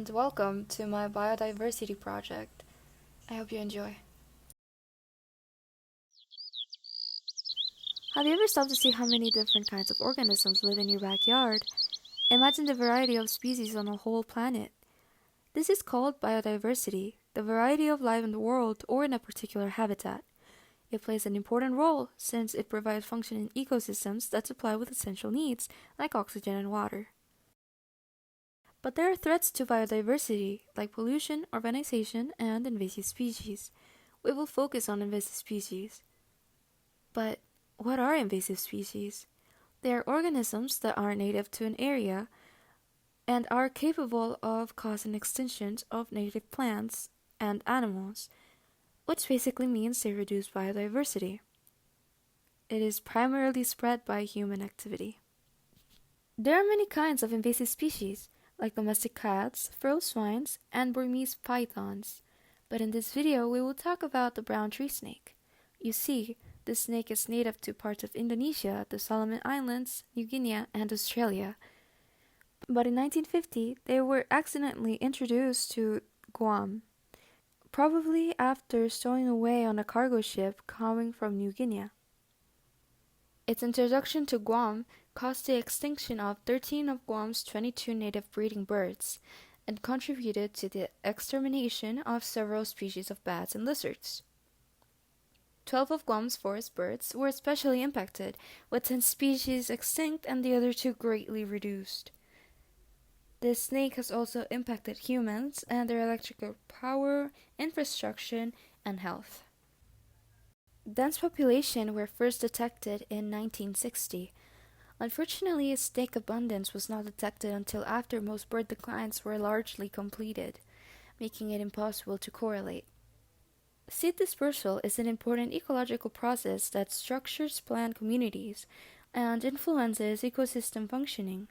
and welcome to my Biodiversity Project. I hope you enjoy. Have you ever stopped to see how many different kinds of organisms live in your backyard? Imagine the variety of species on a whole planet. This is called biodiversity, the variety of life in the world or in a particular habitat. It plays an important role since it provides functioning ecosystems that supply with essential needs like oxygen and water. But there are threats to biodiversity, like pollution, urbanization, and invasive species. We will focus on invasive species. But what are invasive species? They are organisms that are native to an area and are capable of causing extinctions of native plants and animals, which basically means they reduce biodiversity. It is primarily spread by human activity. There are many kinds of invasive species, like domestic cats, feral swines, and Burmese pythons. But in this video, we will talk about the brown tree snake. You see, this snake is native to parts of Indonesia, the Solomon Islands, New Guinea, and Australia. But in 1950, they were accidentally introduced to Guam, probably after stowing away on a cargo ship coming from New Guinea. Its introduction to Guam caused the extinction of 13 of Guam's 22 native breeding birds and contributed to the extermination of several species of bats and lizards. 12 of Guam's forest birds were especially impacted, with 10 species extinct and the other 2 greatly reduced. This snake has also impacted humans and their electrical power, infrastructure, and health. Dense population were first detected in 1960. Unfortunately, snake abundance was not detected until after most bird declines were largely completed, making it impossible to correlate. Seed dispersal is an important ecological process that structures plant communities and influences ecosystem functioning.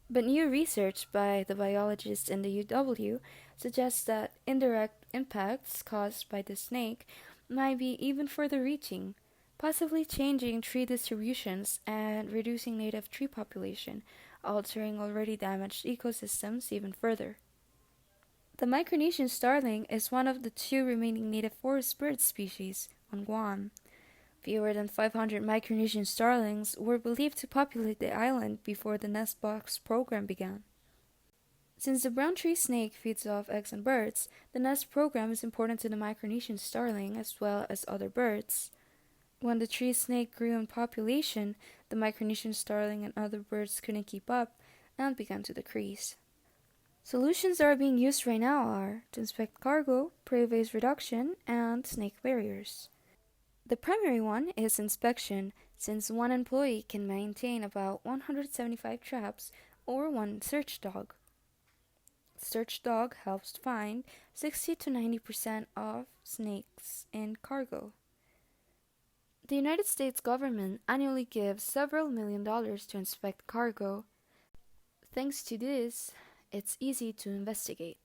But new research by the biologists in the UW suggests that indirect impacts caused by the snake might be even further reaching, possibly changing tree distributions and reducing native tree population, altering already damaged ecosystems even further. The Micronesian starling is one of the 2 remaining native forest bird species on Guam. Fewer than 500 Micronesian starlings were believed to populate the island before the nest box program began. Since the brown tree snake feeds off eggs and birds, the nest program is important to the Micronesian starling as well as other birds. When the tree snake grew in population, the Micronesian starling and other birds couldn't keep up and began to decrease. Solutions that are being used right now are to inspect cargo, prey waste reduction, and snake barriers. The primary one is inspection, since one employee can maintain about 175 traps or 1 search dog. Search dog helps find 60 to 90% of snakes in cargo. The United States government annually gives several $1,000,000 to inspect cargo. Thanks to this, it's easy to investigate.